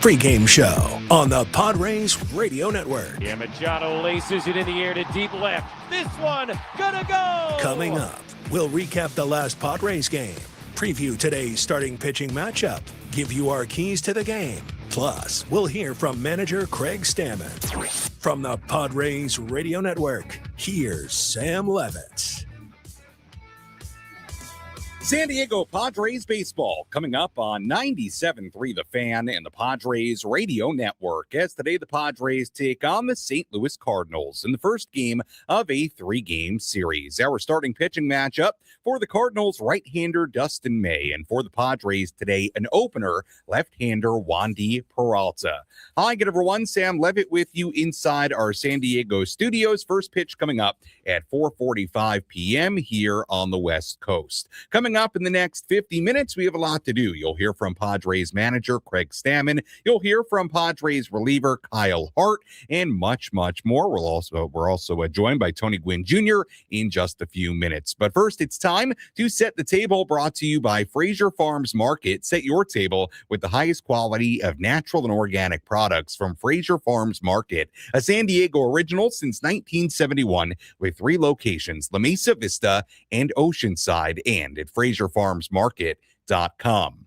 Pregame show on the Padres Radio Network. Yeah, Machado laces it in the air to deep left. This one gonna go! Coming up, we'll recap the last Padres game, preview today's starting pitching matchup, give you our keys to the game. Plus, we'll hear from manager Craig Stammen. From the Padres Radio Network, here's Sam Levitt. San Diego Padres baseball coming up on 97.3 The Fan and the Padres Radio Network, as today the Padres take on the St. Louis Cardinals in the first game of a 3-game series. Our starting pitching matchup for the Cardinals, right-hander Dustin May, and for the Padres today, an opener, left-hander Wandy Peralta. Hi, good everyone. Sam Levitt with you inside our San Diego studios. First pitch coming up at 4:45 p.m. here on the West Coast. Coming up in the next 50 minutes, we have a lot to do. You'll hear from Padres manager Craig Stammen. You'll hear from Padres reliever Kyle Hart, and much, much more. We're also joined by Tony Gwynn Jr. in just a few minutes. But first, it's time to set the table, brought to you by Fraser Farms Market. Set your table with the highest quality of natural and organic products from Fraser Farms Market, a San Diego original since 1971 with 3 locations, La Mesa Vista and Oceanside, and at FraserFarmsMarket.com.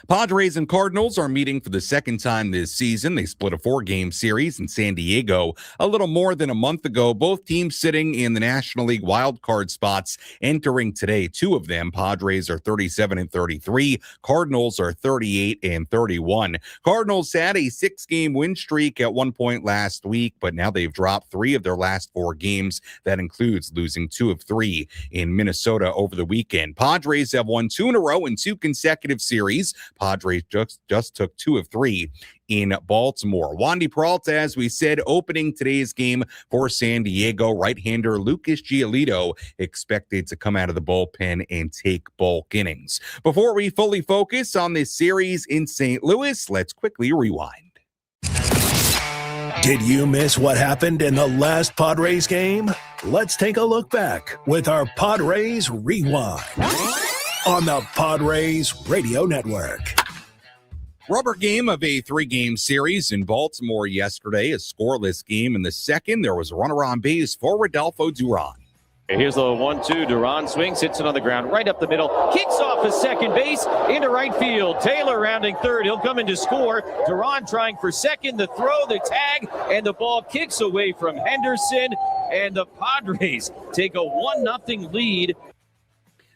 Padres and Cardinals are meeting for the second time this season. They split a 4-game series in San Diego a little more than a month ago. Both teams sitting in the National League wildcard spots entering today. 2 of them, Padres are 37-33. Cardinals are 38-31. Cardinals had a 6-game win streak at one point last week, but now they've dropped 3 of their last 4 games. That includes losing 2 of 3 in Minnesota over the weekend. Padres have won 2 in a row in 2 consecutive series. Padres just took 2 of 3 in Baltimore. Wandy Peralta, as we said, opening today's game for San Diego. Right-hander Lucas Giolito expected to come out of the bullpen and take bulk innings. Before we fully focus on this series in St. Louis, let's quickly rewind. Did you miss what happened in the last Padres game? Let's take a look back with our Padres Rewind on the Padres Radio Network. Rubber game of a 3-game series in Baltimore yesterday. A scoreless game in the second. There was a runner on base for Rodolfo Duran. Here's the 1-2. Duran swings, hits it on the ground, right up the middle, kicks off a second base into right field. Taylor rounding third. He'll come in to score. Duran trying for second. The throw, the tag, and the ball kicks away from Henderson. And the Padres take a 1-0 lead.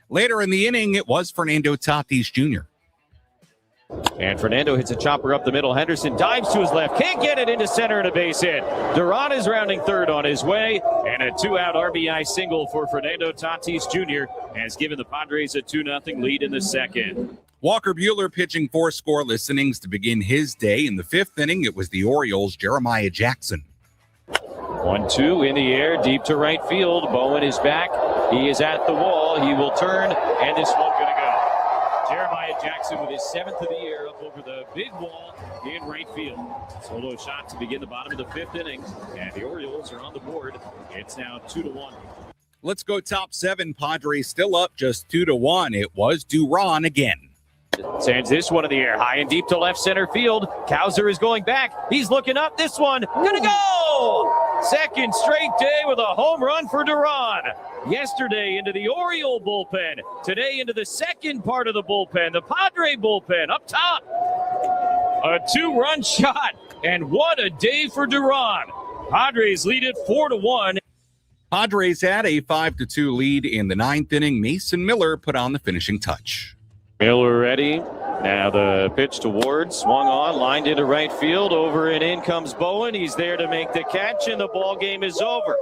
Later in the inning, it was Fernando Tatis Jr. And Fernando hits a chopper up the middle. Henderson dives to his left. Can't get it into center and a base hit. Duran is rounding third on his way. And a 2-out RBI single for Fernando Tatis Jr. has given the Padres a 2-0 lead in the second. Walker Buehler pitching 4 scoreless innings to begin his day. In the 5th inning, it was the Orioles' Jeremiah Jackson. 1-2 in the air, deep to right field. Bowen is back. He is at the wall. He will turn, and this one's going to go. Jeremiah Jackson with his 7th of the year up over the big wall in right field. Solo shot to begin the bottom of the 5th inning, and the Orioles are on the board. It's now 2-1. Let's go top 7. Padres still up just 2-1. It was Duran again. Sends this one in the air, high and deep to left center field. Kowser is going back. He's looking up. This one gonna go! Second straight day with a home run for Duran. Yesterday into the Oriole bullpen. Today into the second part of the bullpen, the Padre bullpen up top. A 2-run shot, and what a day for Duran. Padres lead it 4-1. Padres had a 5-2 lead in the 9th inning. Mason Miller put on the finishing touch. Miller ready. Now the pitch to Ward, swung on, lined into right field. Over and in comes Bowen. He's there to make the catch, and the ball game is over.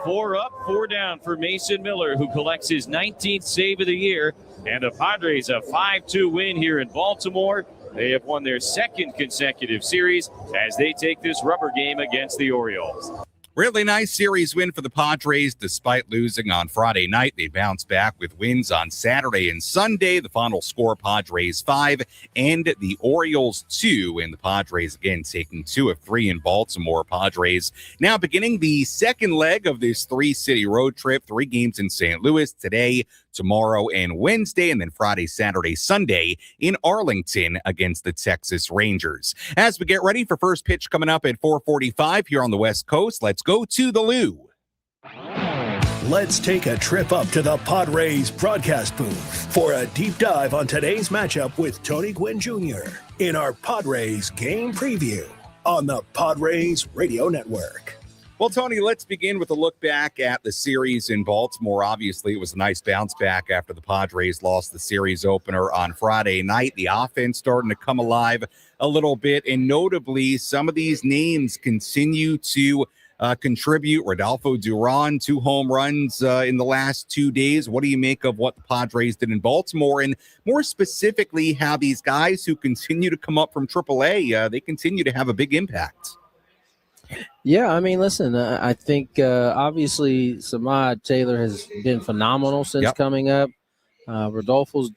4 up, 4 down for Mason Miller, who collects his 19th save of the year. And the Padres a 5-2 win here in Baltimore. They have won their 2nd consecutive series as they take this rubber game against the Orioles. Really nice series win for the Padres. Despite losing on Friday night, they bounced back with wins on Saturday and Sunday. The final score, Padres 5 and the Orioles 2. And the Padres again taking 2 of 3 in Baltimore. Padres now beginning the second leg of this 3-city road trip. 3 games in St. Louis today, tomorrow and Wednesday, and then Friday, Saturday, Sunday in Arlington against the Texas Rangers. As we get ready for first pitch coming up at 4:45 here on the West Coast, let's go to the Lou. Let's take a trip up to the Padres broadcast booth for a deep dive on today's matchup with Tony Gwynn Jr. in our Padres game preview on the Padres Radio Network. Well, Tony, let's begin with a look back at the series in Baltimore. Obviously, it was a nice bounce back after the Padres lost the series opener on Friday night. The offense starting to come alive a little bit, and notably, some of these names continue to contribute. Rodolfo Duran, 2 home runs in the last 2 days. What do you make of what the Padres did in Baltimore? And more specifically, how these guys who continue to come up from AAA, they continue to have a big impact. Yeah, I mean, listen, I think obviously Samad Taylor has been phenomenal since coming up. Rodolfo's,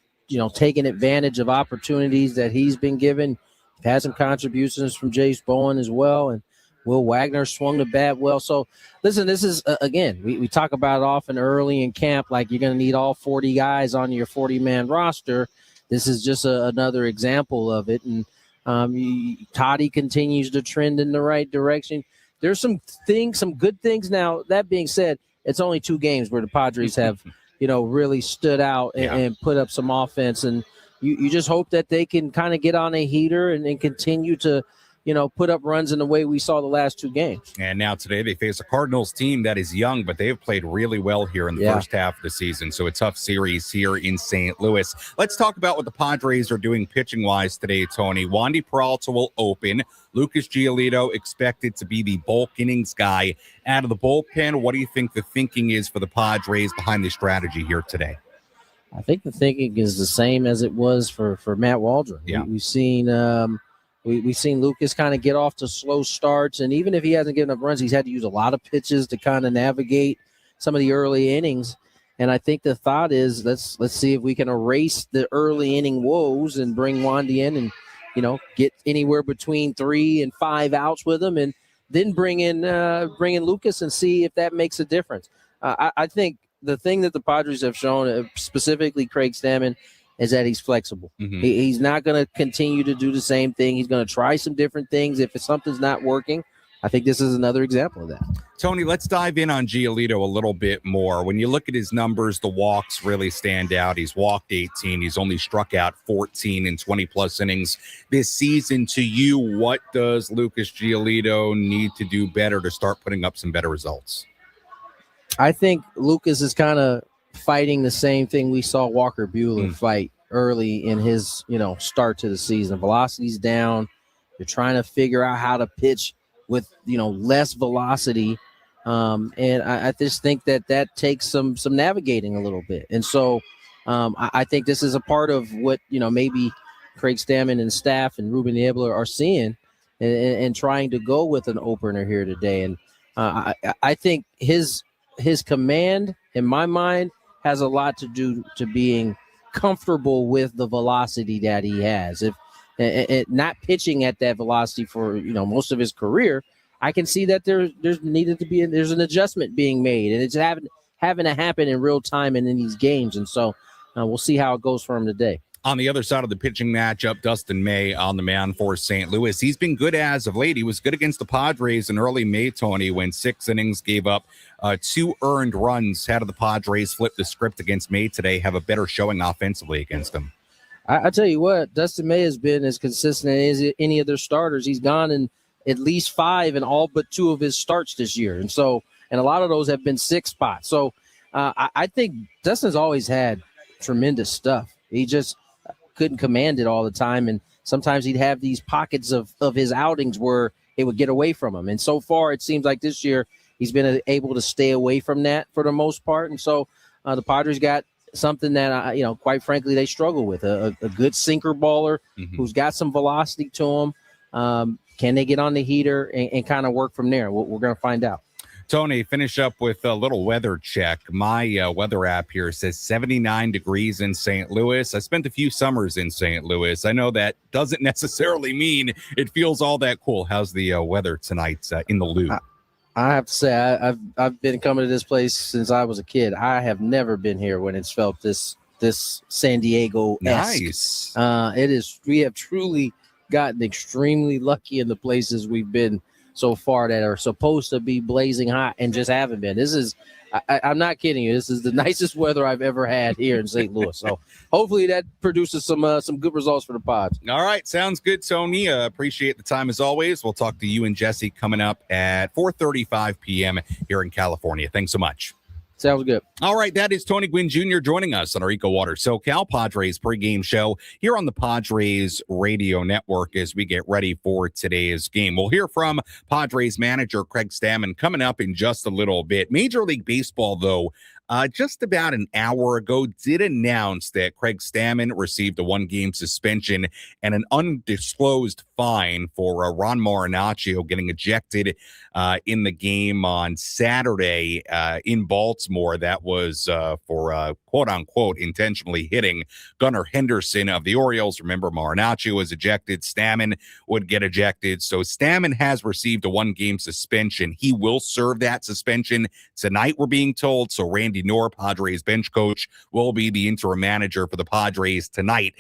taking advantage of opportunities that he's been given. Had some contributions from Jace Bowen as well, and Will Wagner swung the bat well. So, listen, this is, again, we talk about it often early in camp, like you're going to need all 40 guys on your 40-man roster. This is just another example of it. And Toddy continues to trend in the right direction. There's some good things. Now, that being said, it's only 2 games where the Padres have, really stood out and put up some offense. And you just hope that they can kind of get on a heater and continue to, put up runs in the way we saw the last 2 games. And now today they face a Cardinals team that is young, but they've played really well here in the first half of the season. So a tough series here in St. Louis. Let's talk about what the Padres are doing pitching-wise today, Tony. Wandy Peralta will open. Lucas Giolito expected to be the bulk innings guy out of the bullpen. What do you think the thinking is for the Padres behind the strategy here today? I think the thinking is the same as it was for Matt Waldron. Yeah. We've seen we've seen Lucas kind of get off to slow starts, and even if he hasn't given up runs, he's had to use a lot of pitches to kind of navigate some of the early innings. And I think the thought is let's see if we can erase the early inning woes and bring Wandy in and get anywhere between 3 and 5 outs with him, and then bring in Lucas and see if that makes a difference. I think the thing that the Padres have shown, specifically Craig Stammen, is that he's flexible. Mm-hmm. He's not going to continue to do the same thing. He's going to try some different things. If something's not working, I think this is another example of that. Tony, let's dive in on Giolito a little bit more. When you look at his numbers, the walks really stand out. He's walked 18. He's only struck out 14 in 20-plus innings this season. To you, what does Lucas Giolito need to do better to start putting up some better results? I think Lucas is kind of fighting the same thing we saw Walker Buehler fight early in his, start to the season. Velocity's down. You're trying to figure out how to pitch with, less velocity. And I just think that takes some navigating a little bit. And so I think this is a part of what, maybe Craig Stammen and staff and Ruben Niebler are seeing and trying to go with an opener here today. And I think his command, in my mind, has a lot to do to being comfortable with the velocity that he has. If not pitching at that velocity for most of his career, I can see that there's an adjustment being made, and it's having to happen in real time and in these games. And so we'll see how it goes for him today. On the other side of the pitching matchup, Dustin May on the mound for St. Louis. He's been good as of late. He was good against the Padres in early May, Tony, when 6 innings gave up 2 earned runs. How did the Padres flip the script against May today, have a better showing offensively against him? I tell you what, Dustin May has been as consistent as any of their starters. He's gone in at least 5 in all but 2 of his starts this year. And a lot of those have been 6 spots. So I think Dustin's always had tremendous stuff. He just couldn't command it all the time, and sometimes he'd have these pockets of his outings where it would get away from him. And so far, it seems like this year he's been able to stay away from that for the most part. And so the Padres got something that quite frankly they struggle with, a good sinker baller who's got some velocity to him. Can they get on the heater and kind of work from there? We're going to find out. Tony, finish up with a little weather check. My weather app here says 79 degrees in St. Louis. I spent a few summers in St. Louis. I know that doesn't necessarily mean it feels all that cool. How's the weather tonight in the Lou? I have to say, I've been coming to this place since I was a kid. I have never been here when it's felt this San Diego-esque. Nice. It is. We have truly gotten extremely lucky in the places we've been so far that are supposed to be blazing hot and just haven't been. This is. I'm not kidding you. This is the nicest weather I've ever had here in St. Louis. So hopefully that produces some good results for the Pods. All right. Sounds good, Tony. Appreciate the time as always. We'll talk to you and Jesse coming up at 4:35 p.m. here in California. Thanks so much. Sounds good. All right, that is Tony Gwynn Jr. joining us on our EcoWater SoCal Padres pregame show here on the Padres radio network as we get ready for today's game. We'll hear from Padres manager Craig Stammen coming up in just a little bit. Major League Baseball, though, just about an hour ago did announce that Craig Stammen received a one-game suspension and an undisclosed fine for Ron Marinaccio getting ejected in the game on Saturday in Baltimore. That was for quote-unquote intentionally hitting Gunnar Henderson of the Orioles. Remember, Marinaccio was ejected. Stammen would get ejected. So Stammen has received a one-game suspension. He will serve that suspension tonight, we're being told. So Randy Knorr, Padres bench coach, will be the interim manager for the Padres tonight.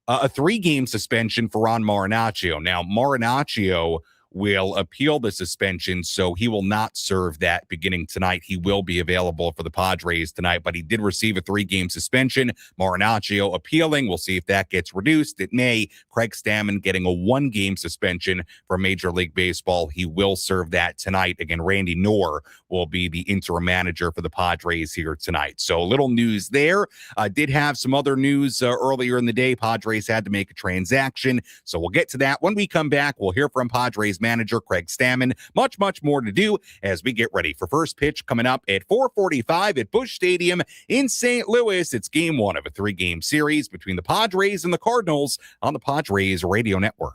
A 3-game suspension for Ron Marinaccio. Now, Marinaccio will appeal the suspension, so he will not serve that beginning tonight. He will be available for the Padres tonight, but he did receive a 3-game suspension. Marinaccio appealing. We'll see if that gets reduced. It may. Craig Stammen getting a 1-game suspension for Major League Baseball. He will serve that tonight. Again, Randy Knorr will be the interim manager for the Padres here tonight. So a little news there. Did have some other news earlier in the day. Padres had to make a transaction, so we'll get to that. When we come back, we'll hear from Padres manager Craig Stammen. Much more to do as we get ready for first pitch coming up at 4:45 at Busch Stadium in St. Louis. It's game 1 of a 3-game series between the Padres and the Cardinals on the Padres radio network.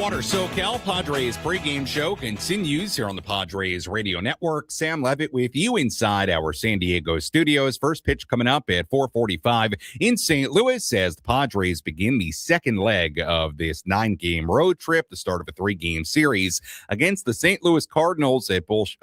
EcoWater SoCal Padres pregame show continues here on the Padres Radio Network. Sam Levitt with you inside our San Diego studios. First pitch coming up at 4:45 in St. Louis as the Padres begin the second leg of this 9-game road trip, the start of a 3-game series against the St. Louis Cardinals at Busch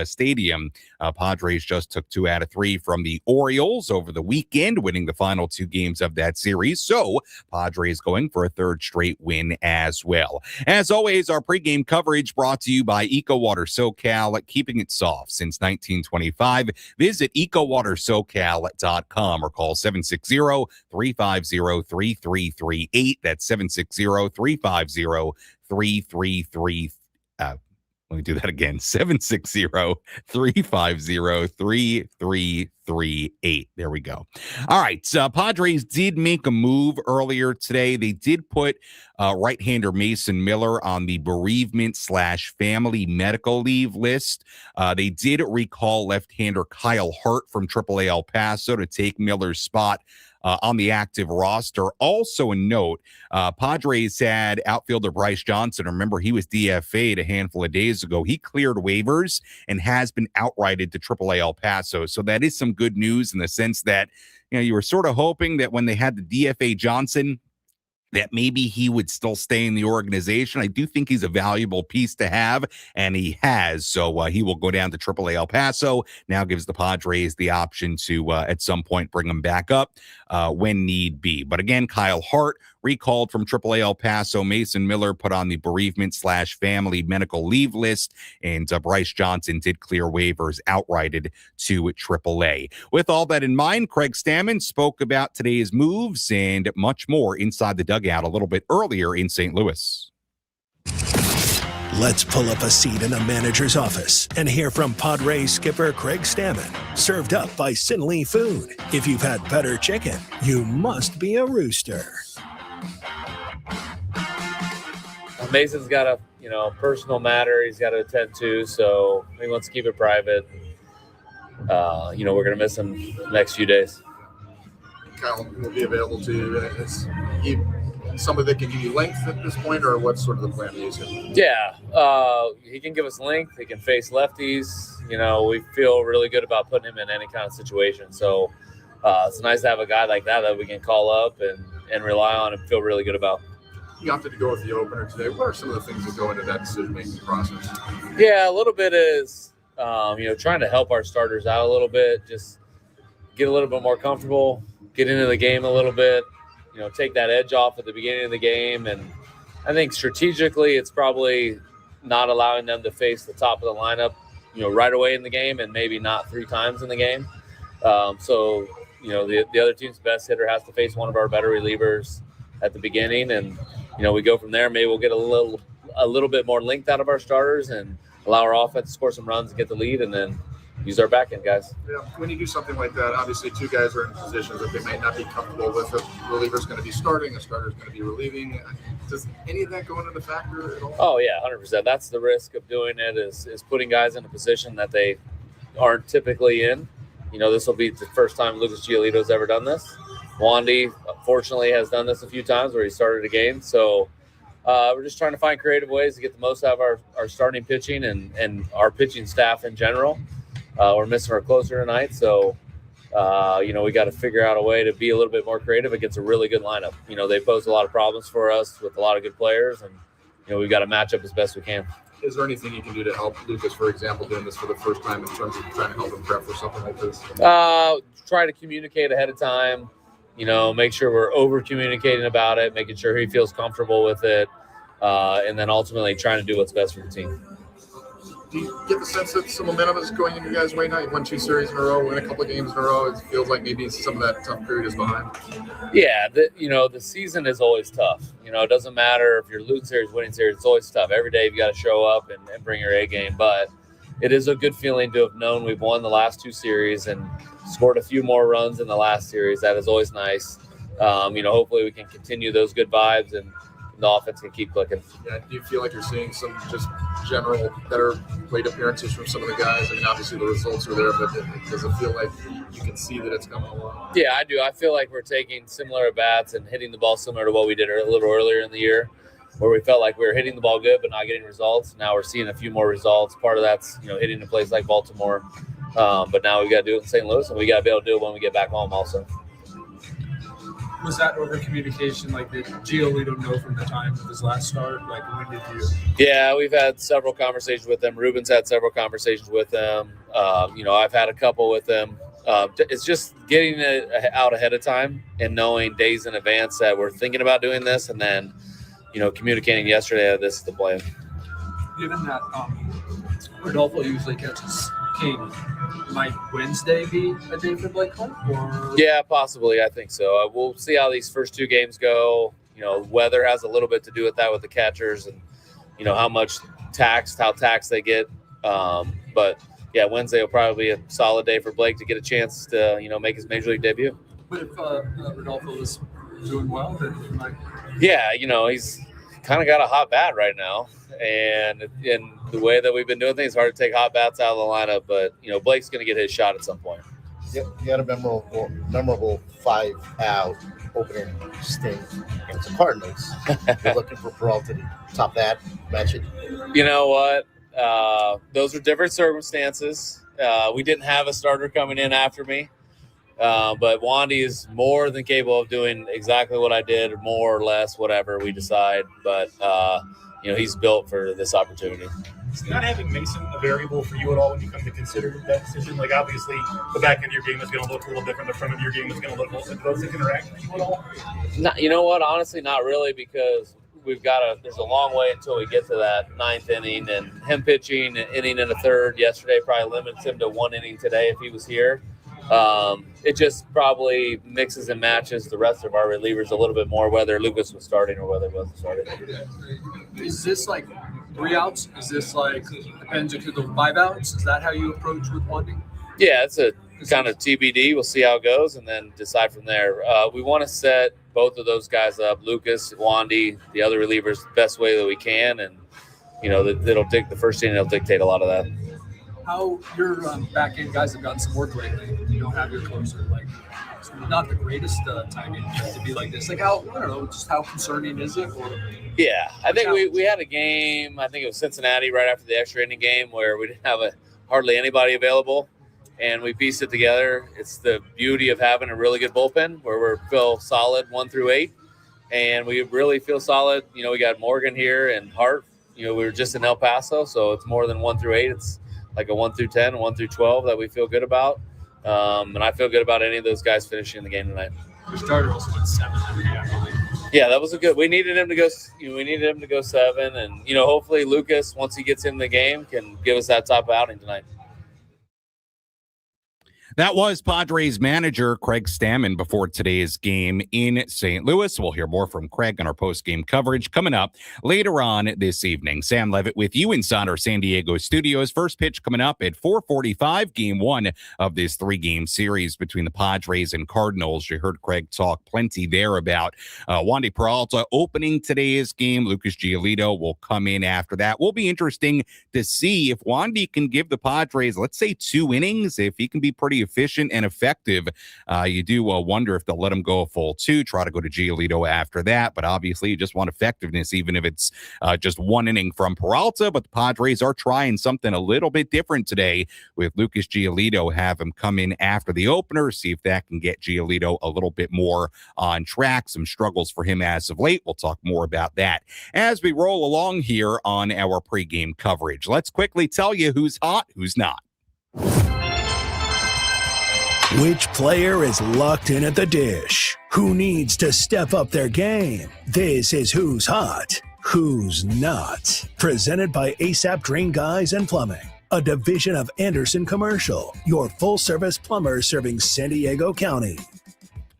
Stadium. Padres just took 2 out of 3 from the Orioles over the weekend, winning the final 2 games of that series. So Padres going for a third straight win as well. As always, our pregame coverage brought to you by EcoWater SoCal, keeping it soft since 1925. Visit EcoWaterSoCal.com or call 760-350-3338. That's 760-350-3338. Let me do that again. 760-350-3338. There we go. All right. Padres did make a move earlier today. They did put right-hander Mason Miller on the bereavement/family medical leave list. They did recall left-hander Kyle Hart from AAA El Paso to take Miller's spot on the active roster. Also a note, Padres had outfielder Bryce Johnson. Remember, he was DFA'd a handful of days ago. He cleared waivers and has been outrighted to AAA El Paso. So that is some good news in the sense that, you were sort of hoping that when they had the DFA Johnson, that maybe he would still stay in the organization. I do think he's a valuable piece to have, and he has. So he will go down to AAA El Paso. Now gives the Padres the option to, at some point, bring him back up when need be. But again, Kyle Hart recalled from AAA El Paso. Mason Miller put on the bereavement/family medical leave list, and Bryce Johnson did clear waivers, outrighted to AAA. With all that in mind, Craig Stammen spoke about today's moves and much more inside the dugout a little bit earlier in St. Louis. Let's pull up a seat in the manager's office and hear from Padres skipper Craig Stammen. Served up by Sinley Food. If you've had better chicken, you must be a rooster. Mason's got a personal matter he's got to attend to, so he wants to keep it private. We're going to miss him the next few days. Kyle will be available to you. Is he somebody that can give you length at this point, or what's sort of the plan to use him? Yeah, he can give us length. He can face lefties. We feel really good about putting him in any kind of situation. So it's nice to have a guy like that we can call up and rely on and feel really good about. You opted to go with the opener today. What are some of the things that go into that decision-making process? Yeah, a little bit is, trying to help our starters out a little bit, just get a little bit more comfortable, get into the game a little bit, take that edge off at the beginning of the game. And I think strategically it's probably not allowing them to face the top of the lineup, right away in the game and maybe not 3 times in the game. The other team's best hitter has to face one of our better relievers at the beginning, and we go from there. Maybe we'll get a little bit more length out of our starters and allow our offense to score some runs and get the lead, and then use our back end guys. Yeah, when you do something like that, obviously 2 guys are in positions that they might not be comfortable with. A reliever's going to be starting, a starter's going to be relieving. Does any of that go into the factor at all? Oh yeah, 100%. That's the risk of doing it is putting guys in a position that they aren't typically in. This will be the first time Lucas Giolito's ever done this. Wandy, fortunately, has done this a few times where he started a game. So we're just trying to find creative ways to get the most out of our starting pitching and our pitching staff in general. We're missing our closer tonight. So, we got to figure out a way to be a little bit more creative against a really good lineup. They pose a lot of problems for us with a lot of good players, and, we've got to match up as best we can. Is there anything you can do to help Lucas, for example, doing this for the first time in terms of trying to help him prep for something like this? Try to communicate ahead of time. Make sure we're over-communicating about it, making sure he feels comfortable with it, and then ultimately trying to do what's best for the team. Do you get the sense that some momentum is going in your guys' way now? You've won 2 series in a row, win a couple of games in a row. It feels like maybe some of that tough period is behind. Yeah, the season is always tough. It doesn't matter if you're losing series, winning series. It's always tough. Every day you've got to show up and bring your A game. But it is a good feeling to have known we've won the last 2 series and scored a few more runs in the last series. That is always nice. Hopefully we can continue those good vibes and the offense can keep clicking. Yeah, do you feel like you're seeing some just general better plate appearances from some of the guys? I mean, obviously the results are there, but does it feel like you can see that it's coming along? Yeah, I do. I feel like we're taking similar at-bats and hitting the ball similar to what we did a little earlier in the year. where we felt like we were hitting the ball good but not getting results. Now we're seeing a few more results. Part of that's, hitting a place like Baltimore. But now we got to do it in St. Louis, and we got to be able to do it when we get back home also. Was that over communication? Like, did Giolito know from the time of his last start? Like, when did you? Yeah, we've had several conversations with him. Ruben's had several conversations with him. I've had a couple with him. It's just getting it out ahead of time and knowing days in advance that we're thinking about doing this, and then, communicating yesterday that this is the plan. Given that Rodolfo usually catches King, might Wednesday be a day for Blake Hunt? Or? Yeah, possibly. I think so. We'll see how these first two games go. Weather has a little bit to do with that with the catchers, and how taxed they get. But yeah, Wednesday will probably be a solid day for Blake to get a chance to make his major league debut. But if Rodolfo is doing well, then he might. Yeah, he's kind of got a hot bat right now, and in the way that we've been doing things, it's hard to take hot bats out of the lineup. But Blake's going to get his shot at some point. You got a memorable 5-out opening stint against the Cardinals. You're looking for Peralta to top that, match it. You know what? Those are different circumstances. We didn't have a starter coming in after me. But Wandy is more than capable of doing exactly what I did, or more or less, whatever we decide. But, he's built for this opportunity. Is not having Mason a variable for you at all when you come to consider that decision? Like, obviously, the back end of your game is going to look a little different. The front of your game is going to look a little different. Those things interact with you at all? You know what? Honestly, not really, because there's a long way until we get to that ninth inning, and him pitching an inning and a third yesterday probably limits him to one inning today if he was here. It just probably mixes and matches the rest of our relievers a little bit more, whether Lucas was starting or whether he wasn't starting. Is this like 3 outs? Is this like depends if the 5 outs? Is that how you approach with Wandy? Yeah, it's a kind of TBD. We'll see how it goes and then decide from there. We want to set both of those guys up, Lucas, Wandy, the other relievers, the best way that we can, and the first inning will dictate a lot of that. How your back end guys have gotten some work lately. You don't have your closer. Like, it's not the greatest timing to be like this. Like, how concerning is it? Or, yeah, I think we had a game. I think it was Cincinnati right after the extra inning game where we didn't have hardly anybody available, and we pieced it together. It's the beauty of having a really good bullpen where we feel solid 1 through 8, and we really feel solid. We got Morgan here and Hart. We were just in El Paso, so it's more than 1 through 8. It's like a 1 through 10, 1 through 12 that we feel good about. And I feel good about any of those guys finishing the game tonight. Your starter also went 7. Yeah, that was we needed him to go. We needed him to go 7, and hopefully Lucas, once he gets in the game, can give us that top outing tonight. That was Padres manager Craig Stammen before today's game in St. Louis. We'll hear more from Craig on our post-game coverage coming up later on this evening. Sam Levitt with you inside our San Diego studios. First pitch coming up at 4:45, game 1 of this 3-game series between the Padres and Cardinals. You heard Craig talk plenty there about Wandy Peralta opening today's game. Lucas Giolito will come in after that. Will be interesting to see if Wandy can give the Padres, let's say, 2 innings, if he can be pretty efficient and effective. You do wonder if they'll let him go a full 2, try to go to Giolito after that. But obviously, you just want effectiveness, even if it's just 1 inning from Peralta. But the Padres are trying something a little bit different today with Lucas Giolito. Have him come in after the opener, see if that can get Giolito a little bit more on track. Some struggles for him as of late. We'll talk more about that as we roll along here on our pregame coverage. Let's quickly tell you who's hot, who's not. Which player is locked in at the dish? Who needs to step up their game? This is Who's Hot, Who's Not. Presented by ASAP Drain Guys and Plumbing, a division of Anderson Commercial, your full-service plumber serving San Diego County.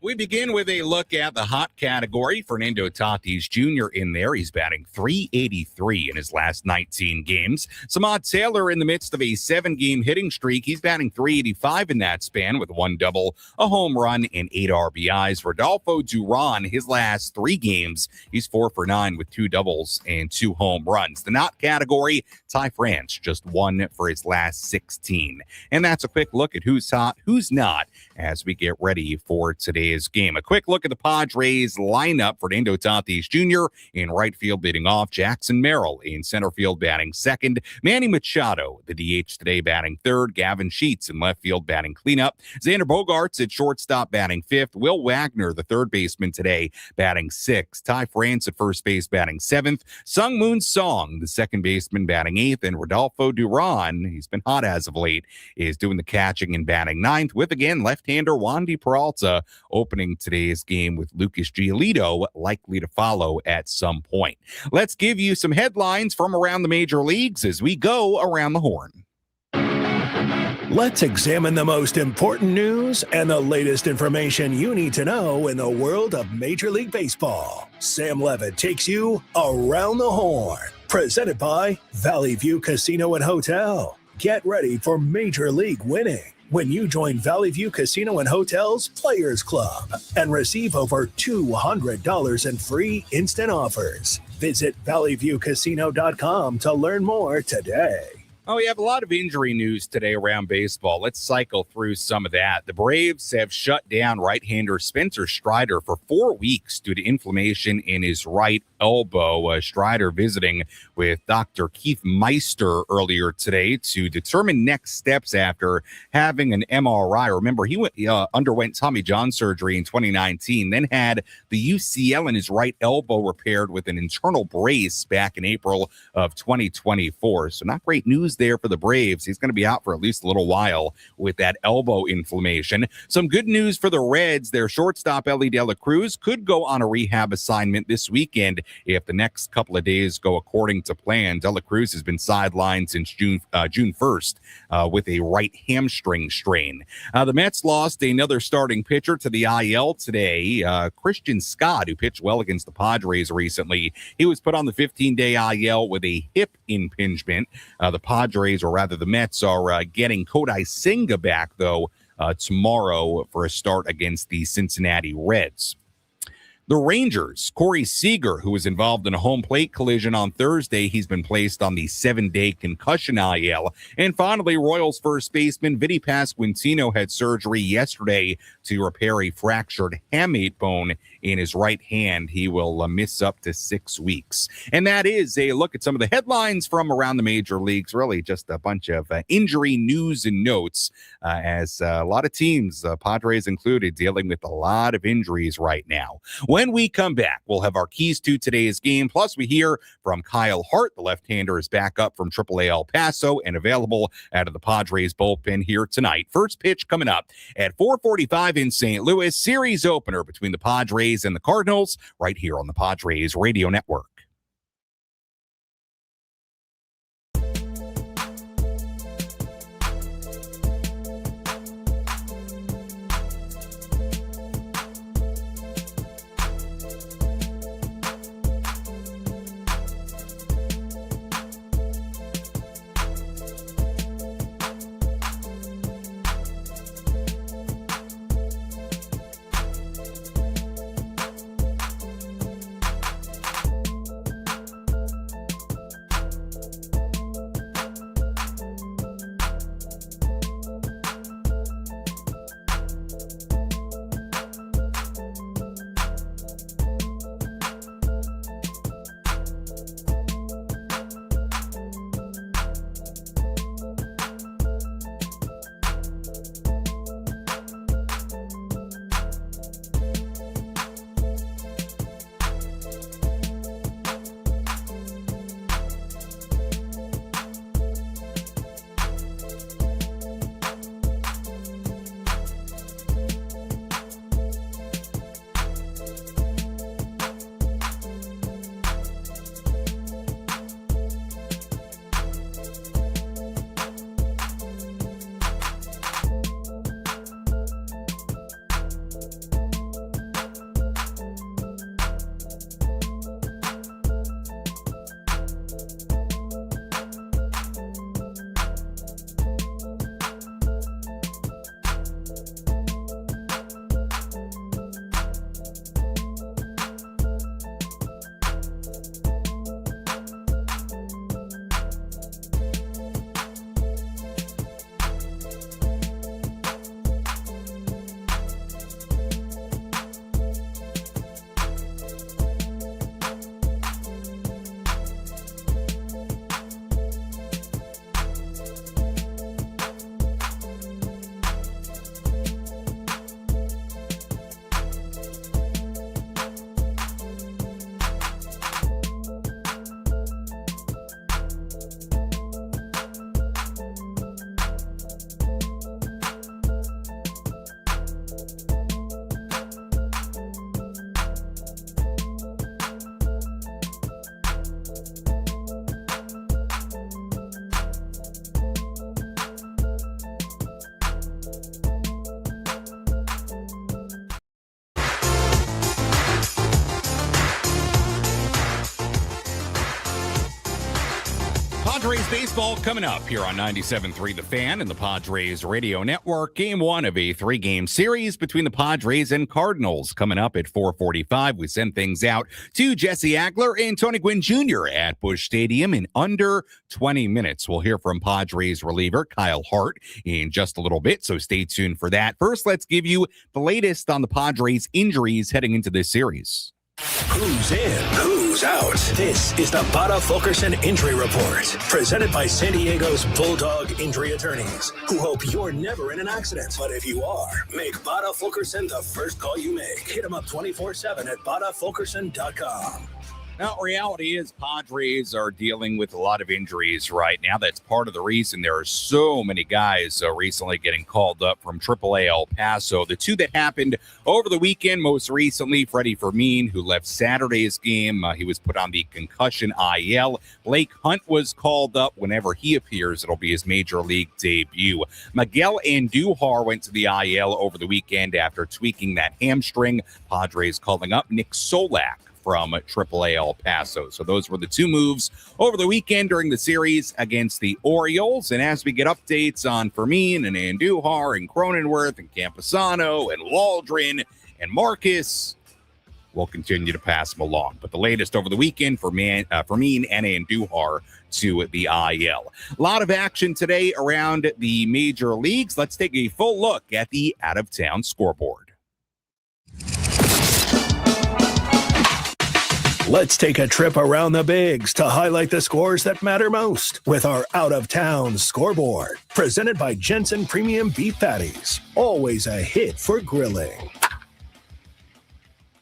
We begin with a look at the hot category. Fernando Tatis Jr. in there. He's batting .383 in his last 19 games. Samad Taylor in the midst of a 7-game hitting streak. He's batting .385 in that span with 1 double, a home run, and 8 RBIs. Rodolfo Duran, his last 3 games, he's 4 for 9 with 2 doubles and 2 home runs. The not category, Ty France, just 1 for his last 16. And that's a quick look at who's hot, who's not as we get ready for today's game. A quick look at the Padres lineup. Fernando Tatis Jr. in right field leading off. Jackson Merrill in center field batting second. Manny Machado, the DH today, batting third. Gavin Sheets in left field batting cleanup. Xander Bogaerts at shortstop batting fifth. Will Wagner, the third baseman today, batting sixth. Ty France at first base batting seventh. Sung Moon Song, the second baseman, batting eighth. And Rodolfo Duran, he's been hot as of late, is doing the catching and batting ninth, with again left-hander Wandy Peralta opening today's game, with Lucas Giolito likely to follow at some point. Let's give you some headlines from around the major leagues as we go around the horn. Let's examine the most important news and the latest information you need to know in the world of Major League Baseball. Sam Levitt takes you around the horn. Presented by Valley View Casino and Hotel. Get ready for Major League winning when you join Valley View Casino and Hotel's Players Club and receive over $200 in free instant offers. Visit valleyviewcasino.com to learn more today. Oh, we have a lot of injury news today around baseball. Let's cycle through some of that. The Braves have shut down right-hander Spencer Strider for 4 weeks due to inflammation in his right elbow. Strider visiting with Dr. Keith Meister earlier today to determine next steps after having an MRI. Remember, he underwent Tommy John surgery in 2019, then had the UCL in his right elbow repaired with an internal brace back in April of 2024. So not great news there for the Braves. He's going to be out for at least a little while with that elbow inflammation. Some good news for the Reds. Their shortstop, Ellie De La Cruz, could go on a rehab assignment this weekend if the next couple of days go according to plan. De La Cruz has been sidelined since June 1st with a right hamstring strain. The Mets lost another starting pitcher to the IL today. Christian Scott, who pitched well against the Padres recently, he was put on the 15-day IL with a hip impingement. The Padres, or rather the Mets, are getting Kodai Senga back, though, tomorrow for a start against the Cincinnati Reds. The Rangers, Corey Seager, who was involved in a home plate collision on Thursday, he's been placed on the 7-day concussion IL. And finally, Royals first baseman Vinny Pasquantino had surgery yesterday to repair a fractured hamate bone in his right hand. He will miss up to 6 weeks. And that is a look at some of the headlines from around the major leagues. Really just a bunch of injury news and notes as a lot of teams, Padres included, dealing with a lot of injuries right now. When we come back, we'll have our keys to today's game. Plus, we hear from Kyle Hart. The left-hander is back up from AAA El Paso and available out of the Padres bullpen here tonight. First pitch coming up at 4:45 in St. Louis. Series opener between the Padres and the Cardinals right here on the Padres Radio Network. Padres baseball coming up here on 97.3 The Fan and the Padres Radio Network. Game 1 of a 3-game series between the Padres and Cardinals coming up at 4:45. We send things out to Jesse Agler and Tony Gwynn Jr. at Busch Stadium in under 20 minutes. We'll hear from Padres reliever Kyle Hart in just a little bit, so stay tuned for that. First, let's give you the latest on the Padres injuries heading into this series. Who's in? Who's out? This is the Bada Fulkerson Injury Report, presented by San Diego's Bulldog Injury Attorneys, who hope you're never in an accident. But if you are, make Bada Fulkerson the first call you make. Hit them up 24/7 at badafulkerson.com. Now, reality is Padres are dealing with a lot of injuries right now. That's part of the reason there are so many guys recently getting called up from AAA El Paso. The two that happened over the weekend, most recently, Freddie Fermin, who left Saturday's game. He was put on the concussion IL. Blake Hunt was called up. Whenever he appears, it'll be his major league debut. Miguel Andujar went to the IL over the weekend after tweaking that hamstring. Padres calling up Nick Solak from AAA El Paso. So those were the two moves over the weekend during the series against the Orioles. And as we get updates on Fermin and Andujar and Cronenworth and Camposano and Waldron and Marcus, we'll continue to pass them along. But the latest over the weekend for Fermin and Andujar to the IL. A lot of action today around the major leagues. Let's take a full look at the out-of-town scoreboard. Let's take a trip around the bigs to highlight the scores that matter most with our out-of-town scoreboard. Presented by Jensen Premium Beef Patties. Always a hit for grilling.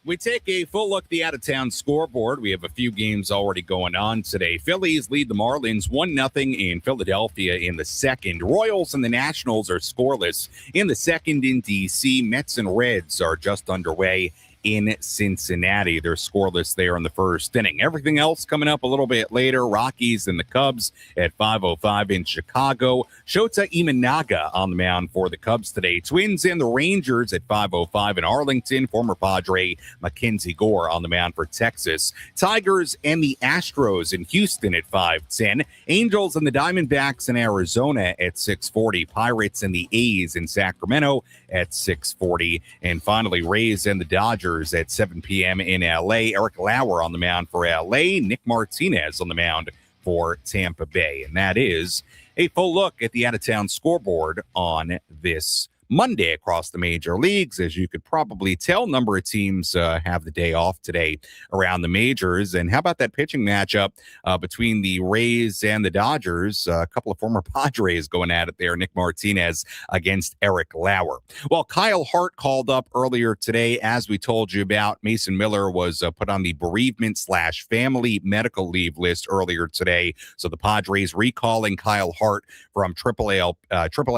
We take a full look at the out-of-town scoreboard. We have a few games already going on today. Phillies lead the Marlins 1-0 in Philadelphia in the second. Royals and the Nationals are scoreless in the second in D.C. Mets and Reds are just underway in Cincinnati. They're scoreless there in the first inning. Everything else coming up a little bit later. Rockies and the Cubs at 5:05 in Chicago. Shota Imanaga on the mound for the Cubs today. Twins and the Rangers at 5:05 in Arlington. Former Padre Mackenzie Gore on the mound for Texas. Tigers and the Astros in Houston at 5:10. Angels and the Diamondbacks in Arizona at 6:40. Pirates and the A's in Sacramento at 6:40. And finally, Rays and the Dodgers at 7 p.m. in L.A. Eric Lauer on the mound for L.A. Nick Martinez on the mound for Tampa Bay. And that is a full look at the out-of-town scoreboard on this Monday across the major leagues. As you could probably tell, a number of teams have the day off today around the majors. And how about that pitching matchup between the Rays and the Dodgers? A couple of former Padres going at it there. Nick Martinez against Eric Lauer. Well, Kyle Hart called up earlier today. As we told you about, Mason Miller was put on the bereavement/family medical leave list earlier today. So the Padres recalling Kyle Hart from AAA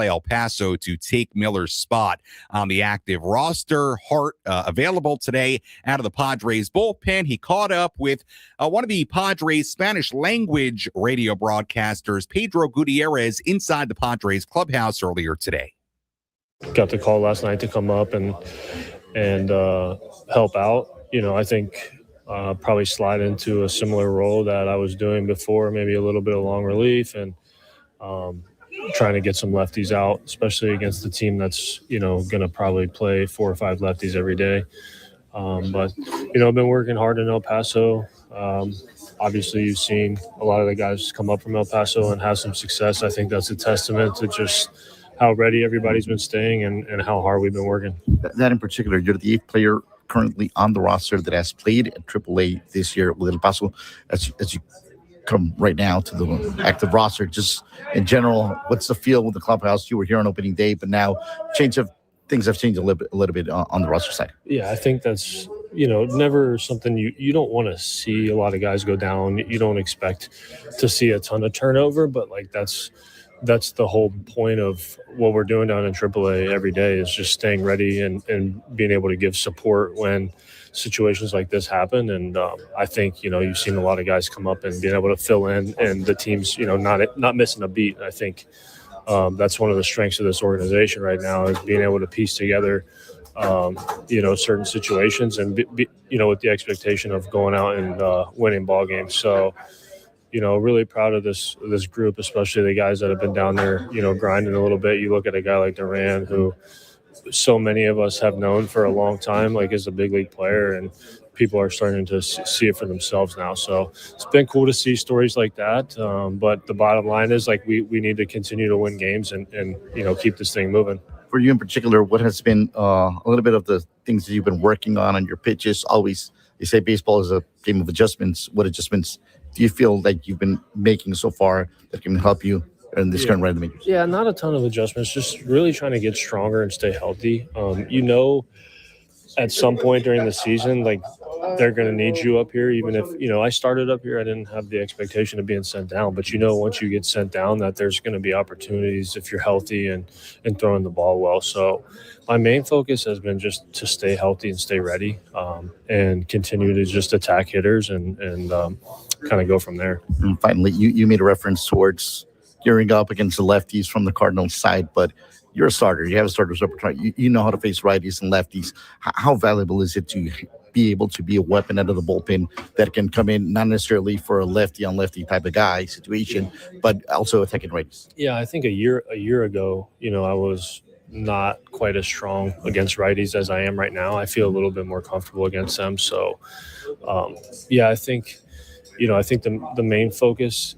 El Paso to take Miller's spot on the active roster. Hart available today out of the Padres bullpen. He caught up with one of the Padres Spanish language radio broadcasters, Pedro Gutierrez, inside the Padres clubhouse earlier today. Got the call last night to come up and help out. You know, I think probably slide into a similar role that I was doing before, maybe a little bit of long relief and trying to get some lefties out, especially against the team that's, you know, going to probably play 4 or 5 lefties every day. But, you know, I've been working hard in El Paso. Obviously, you've seen a lot of the guys come up from El Paso and have some success. I think that's a testament to just how ready everybody's been staying and how hard we've been working. That in particular, you're the 8th player currently on the roster that has played at AAA this year with El Paso. As you come right now to the active roster, just in general, what's the feel with the clubhouse? You were here on opening day, but now things have changed a little bit on the roster side. Yeah, I think that's, you know, never something you don't want to see a lot of guys go down. You don't expect to see a ton of turnover, but like that's the whole point of what we're doing down in AAA every day is just staying ready and being able to give support when situations like this happen. And I think, you know, you've seen a lot of guys come up and being able to fill in, and the team's, you know, not missing a beat. I think that's one of the strengths of this organization right now is being able to piece together, you know, certain situations and, be, you know, with the expectation of going out and winning ball games. So, really proud of this group, especially the guys that have been down there, grinding a little bit. You look at a guy like Duran, who so many of us have known for a long time, like as a big league player, and people are starting to see it for themselves now. So it's been cool to see stories like that. But the bottom line is, like, we need to continue to win games and keep this thing moving. For you in particular, what has been a little bit of the things that you've been working on your pitches? Always, you say baseball is a game of adjustments. What adjustments do you feel like you've been making so far that can help you in this current round of the majors? Yeah, not a ton of adjustments, just really trying to get stronger and stay healthy. At some point during the season, like, they're going to need you up here. Even if, I started up here, I didn't have the expectation of being sent down. But, once you get sent down, that there's going to be opportunities if you're healthy and throwing the ball well. So my main focus has been just to stay healthy and stay ready, and continue to just attack hitters and kind of go from there. And finally, you made a reference towards gearing up against the lefties from the Cardinals side, but you're a starter. You have a starter's repertoire. You know how to face righties and lefties. How valuable is it to be able to be a weapon out of the bullpen that can come in, not necessarily for a lefty on lefty type of guy situation, but also attacking righties? Yeah, I think a year ago, I was not quite as strong against righties as I am right now. I feel a little bit more comfortable against them. So, I think the main focus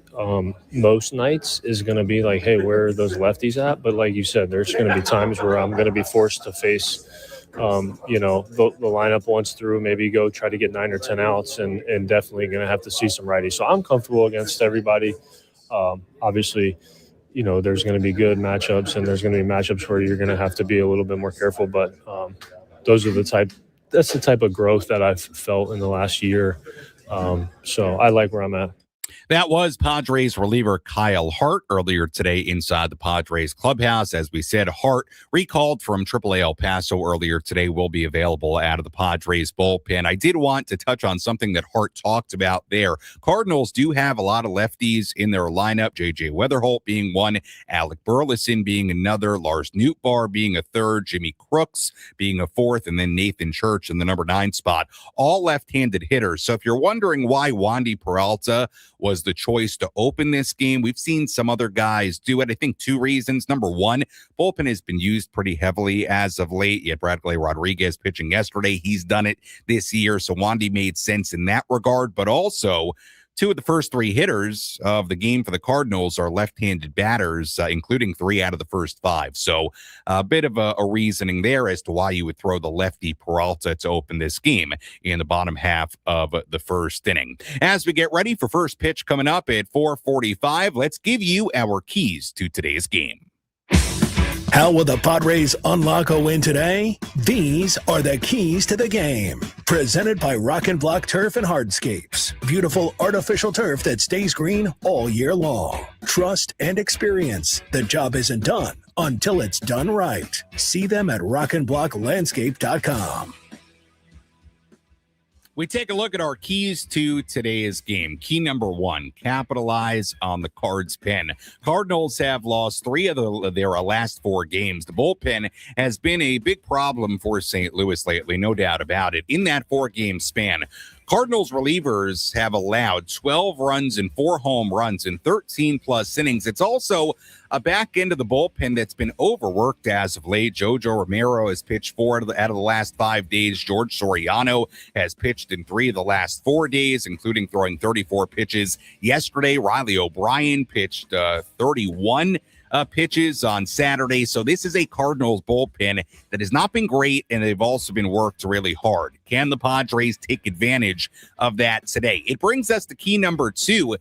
most nights is going to be like, hey, where are those lefties at? But like you said, there's going to be times where I'm going to be forced to face, the lineup once through, maybe go try to get 9 or 10 outs, and definitely going to have to see some righties. So I'm comfortable against everybody. Obviously, there's going to be good matchups, and there's going to be matchups where you're going to have to be a little bit more careful. But that's the type of growth that I've felt in the last year. So I like where I'm at. That was Padres reliever Kyle Hart earlier today inside the Padres clubhouse. As we said, Hart, recalled from AAA El Paso earlier today, will be available out of the Padres bullpen. I did want to touch on something that Hart talked about there. Cardinals do have a lot of lefties in their lineup, J.J. Weatherholt being one, Alec Burleson being another, Lars Nootbaar being a third, Jimmy Crooks being a fourth, and then Nathan Church in the number 9 spot, all left-handed hitters. So if you're wondering why Wandy Peralta was the choice to open this game, we've seen some other guys do it. I think 2 reasons. Number 1, bullpen has been used pretty heavily as of late. You had Bradley Rodriguez pitching yesterday. He's done it this year, so Wandy made sense in that regard. But also, 2 of the first 3 hitters of the game for the Cardinals are left-handed batters, including 3 out of the first 5. So a bit of a reasoning there as to why you would throw the lefty Peralta to open this game in the bottom half of the first inning. As we get ready for first pitch coming up at 4:45, let's give you our keys to today's game. How will the Padres unlock a win today? These are the keys to the game. Presented by Rock and Block Turf and Hardscapes. Beautiful artificial turf that stays green all year long. Trust and experience. The job isn't done until it's done right. See them at rockandblocklandscape.com. We take a look at our keys to today's game. Key number 1, capitalize on the Cards pen. Cardinals have lost 3 of their last 4 games. The bullpen has been a big problem for St. Louis lately, no doubt about it. In that 4-game span, Cardinals relievers have allowed 12 runs and 4 home runs in 13-plus innings. It's also a back end of the bullpen that's been overworked as of late. Jojo Romero has pitched 4 out of the last 5 days. George Soriano has pitched in 3 of the last 4 days, including throwing 34 pitches yesterday. Riley O'Brien pitched 31 pitches on Saturday. So this is a Cardinals bullpen that has not been great, and they've also been worked really hard. Can the Padres take advantage of that today? It brings us to key number 2.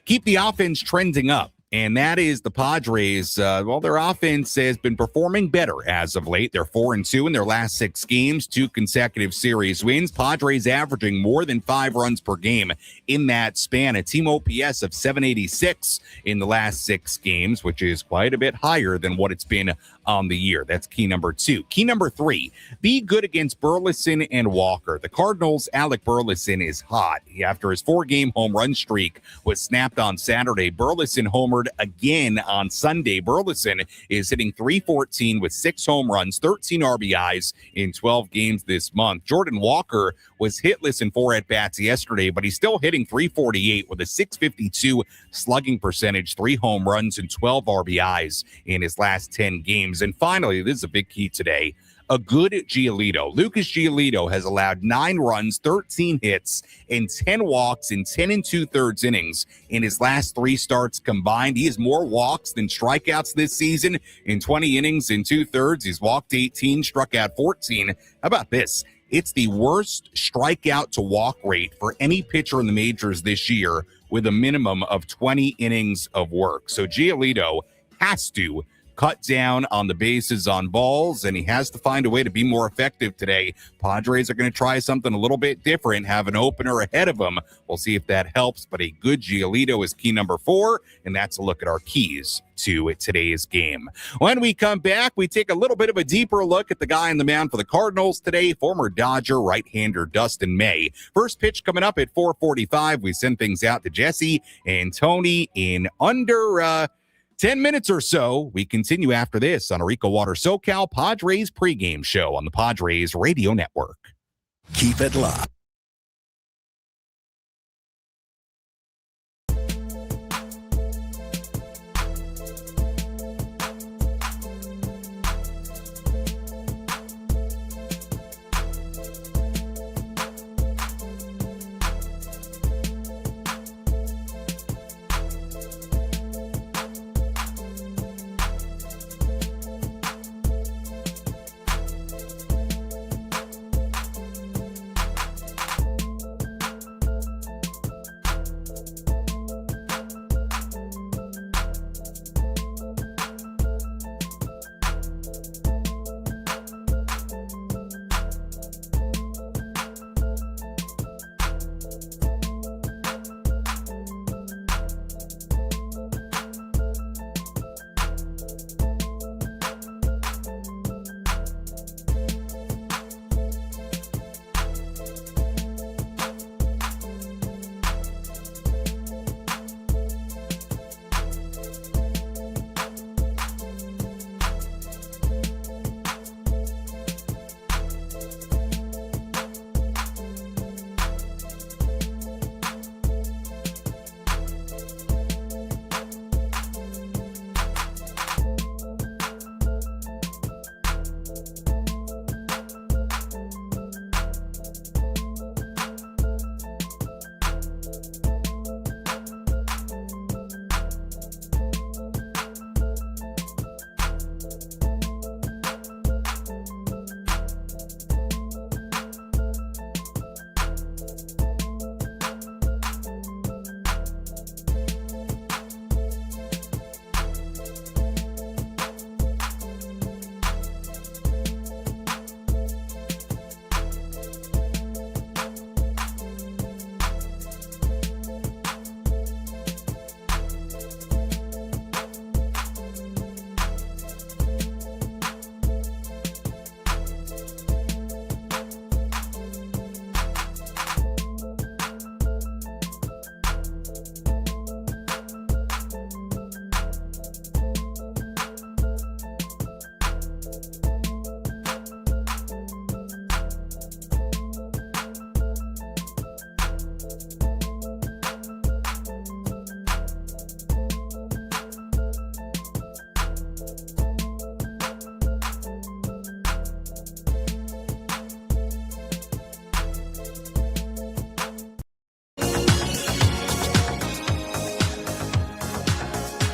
Keep the offense trending up. And that is the Padres. Their offense has been performing better as of late. They're 4-2 in their last 6 games, 2 consecutive series wins. Padres averaging more than 5 runs per game in that span. A team OPS of 786 in the last 6 games, which is quite a bit higher than what it's been on the year. That's key number 2. Key number 3, be good against Burleson and Walker. The Cardinals' Alec Burleson is hot. After his 4-game home run streak was snapped on Saturday, Burleson homered again on Sunday. Burleson is hitting .314 with 6 home runs, 13 RBIs in 12 games this month. Jordan Walker was hitless in 4 at-bats yesterday, but he's still hitting .348 with a .652 slugging percentage, 3 home runs, and 12 RBIs in his last 10 games. And finally, this is a big key today, a good Giolito. Lucas Giolito has allowed 9 runs, 13 hits, and 10 walks in 10 2/3 innings in his last 3 starts combined. He has more walks than strikeouts this season. In 20 innings and 2/3, he's walked 18, struck out 14. How about this? It's the worst strikeout to walk rate for any pitcher in the majors this year, with a minimum of 20 innings of work. So Giolito has to cut down on the bases on balls, and he has to find a way to be more effective today. Padres are going to try something a little bit different, have an opener ahead of them. We'll see if that helps, but a good Giolito is key number 4, and that's a look at our keys to today's game. When we come back, we take a little bit of a deeper look at the guy on the mound for the Cardinals today, former Dodger right-hander Dustin May. First pitch coming up at 4:45. We send things out to Jesse and Tony in under 10 minutes or so. We continue after this on our EcoWater SoCal Padres pregame show on the Padres Radio Network. Keep it locked.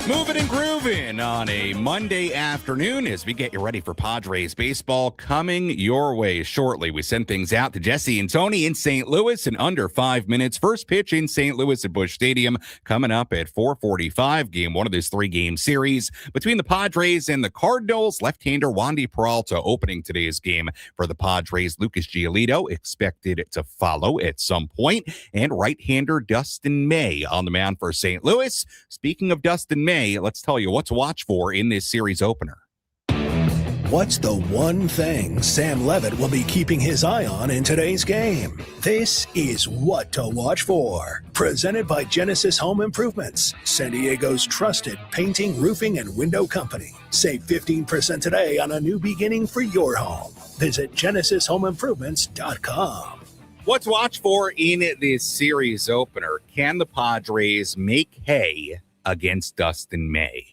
Moving and grooving on a Monday afternoon as we get you ready for Padres baseball coming your way shortly. We send things out to Jesse and Tony in St. Louis in under 5 minutes. First pitch in St. Louis at Busch Stadium coming up at 4:45. Game 1 of this 3-game series between the Padres and the Cardinals. Left-hander Wandy Peralta opening today's game for the Padres. Lucas Giolito expected to follow at some point, and right-hander Dustin May on the mound for St. Louis. Speaking of Dustin May, let's tell you what to watch for in this series opener. What's the one thing Sam Levitt will be keeping his eye on in today's game? This is What to Watch For. Presented by Genesis Home Improvements, San Diego's trusted painting, roofing, and window company. Save 15% today on a new beginning for your home. Visit GenesisHomeImprovements.com. What to watch for in this series opener? Can the Padres make hay against Dustin May?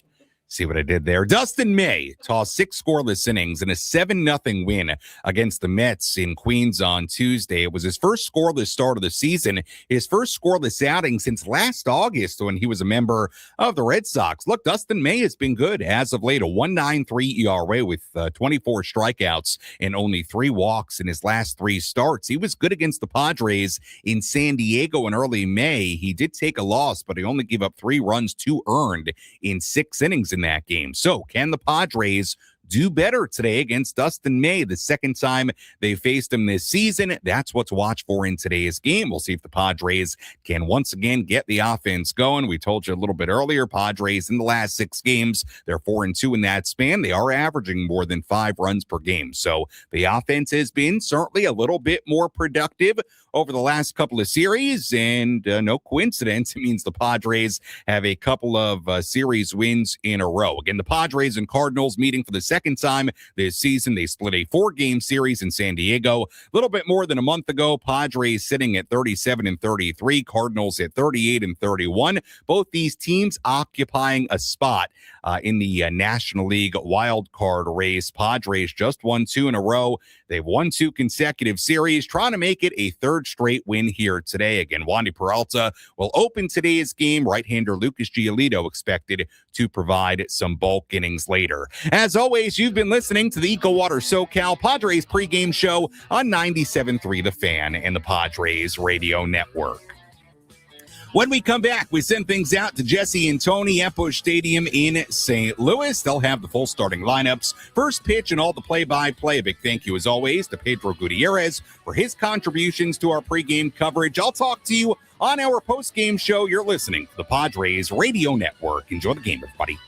See what I did there? Dustin May tossed 6 scoreless innings in a 7-0 win against the Mets in Queens on Tuesday. It was his first scoreless start of the season, his first scoreless outing since last August when he was a member of the Red Sox. Look, Dustin May has been good as of late, a 1.93 ERA with 24 strikeouts and only 3 walks in his last 3 starts. He was good against the Padres in San Diego in early May. He did take a loss, but he only gave up 3 runs, 2 earned in 6 innings in that game. So can the Padres do better today against Dustin May, the second time they faced him this season? That's what to watch for in today's game. We'll see if the Padres can once again get the offense going. We told you a little bit earlier, Padres in the last 6 games, they're 4-2 in that span. They are averaging more than 5 runs per game. So the offense has been certainly a little bit more productive over the last couple of series, and no coincidence, it means the Padres have a couple of series wins in a row. Again, the Padres and Cardinals meeting for the second time this season. They split a 4-game series in San Diego a little bit more than a month ago. Padres sitting at 37-33, Cardinals at 38-31. Both these teams occupying a spot in the National League wild card race. Padres just won 2 in a row. They've won 2 consecutive series, trying to make it a 3rd straight win here today. Again, Wandy Peralta will open today's game. Right-hander Lucas Giolito expected to provide some bulk innings later. As always, you've been listening to the EcoWater SoCal Padres pregame show on 97.3 The Fan and the Padres Radio Network. When we come back, we send things out to Jesse and Tony at Busch Stadium in St. Louis. They'll have the full starting lineups, first pitch, and all the play-by-play. A big thank you, as always, to Pedro Gutierrez for his contributions to our pregame coverage. I'll talk to you on our postgame show. You're listening to the Padres Radio Network. Enjoy the game, everybody.